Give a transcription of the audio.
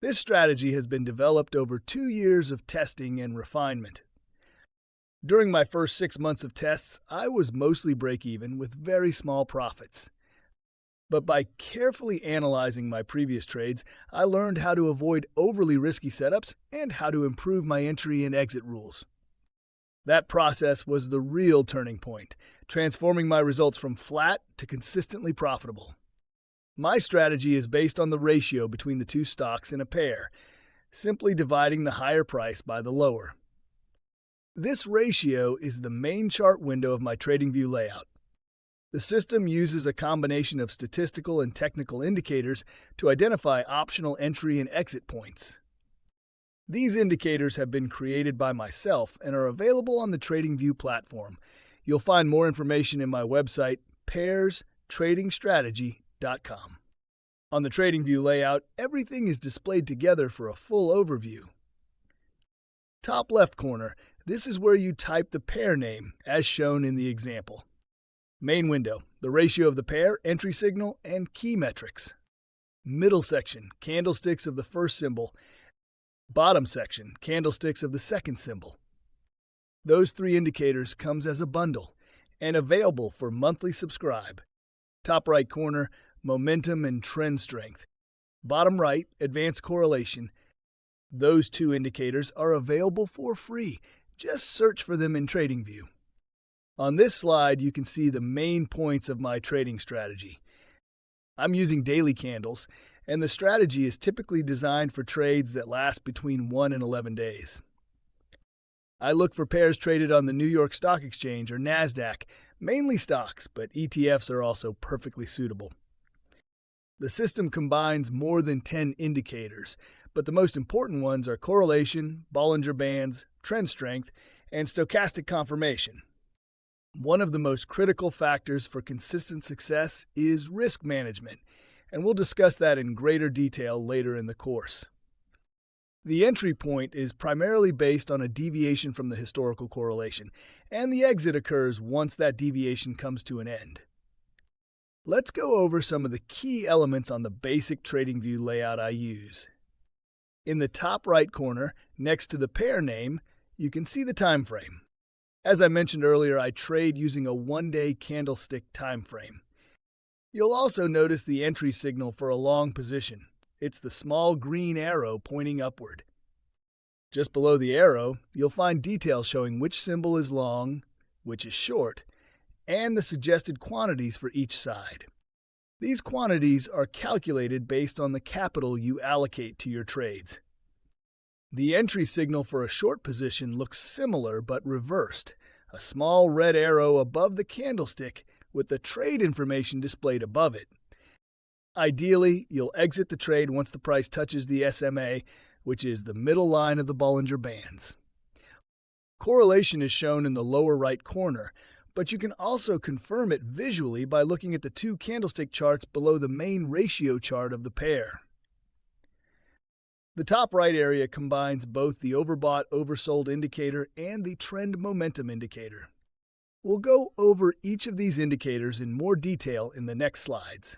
This strategy has been developed over 2 years of testing and refinement. During my first 6 months of tests, I was mostly break-even with very small profits. But by carefully analyzing my previous trades, I learned how to avoid overly risky setups and how to improve my entry and exit rules. That process was the real turning point, transforming my results from flat to consistently profitable. My strategy is based on the ratio between the two stocks in a pair, simply dividing the higher price by the lower. This ratio is the main chart window of my Tradingview layout. The system uses a combination of statistical and technical indicators to identify optional entry and exit points. These indicators have been created by myself and are available on the Tradingview platform. You'll find more information in my website, pairstradingstrategy.com. On the Tradingview layout, everything is displayed together for a full overview. Top left corner, this is where you type the pair name, as shown in the example. Main window, the ratio of the pair, entry signal, and key metrics. Middle section, candlesticks of the first symbol. Bottom section, candlesticks of the second symbol. Those three indicators comes as a bundle and available for monthly subscribe. Top right corner, momentum and trend strength. Bottom right, advanced correlation. Those two indicators are available for free. Just search for them in Tradingview. On this slide, you can see the main points of my trading strategy. I'm using daily candles, and the strategy is typically designed for trades that last between 1 and 11 days. I look for pairs traded on the New York Stock Exchange or NASDAQ, mainly stocks, but ETFs are also perfectly suitable. The system combines more than 10 indicators, but the most important ones are correlation, Bollinger Bands, trend strength, and stochastic confirmation. One of the most critical factors for consistent success is risk management, and we'll discuss that in greater detail later in the course. The entry point is primarily based on a deviation from the historical correlation, and the exit occurs once that deviation comes to an end. Let's go over some of the key elements on the basic Tradingview layout I use. In the top right corner, next to the pair name, you can see the time frame. As I mentioned earlier, I trade using a one-day candlestick time frame. You'll also notice the entry signal for a long position. It's the small green arrow pointing upward. Just below the arrow, you'll find details showing which symbol is long, which is short, and the suggested quantities for each side. These quantities are calculated based on the capital you allocate to your trades. The entry signal for a short position looks similar but reversed, a small red arrow above the candlestick with the trade information displayed above it. Ideally, you'll exit the trade once the price touches the SMA, which is the middle line of the Bollinger Bands. Correlation is shown in the lower right corner, but you can also confirm it visually by looking at the two candlestick charts below the main ratio chart of the pair. The top right area combines both the overbought-oversold indicator and the trend momentum indicator. We'll go over each of these indicators in more detail in the next slides.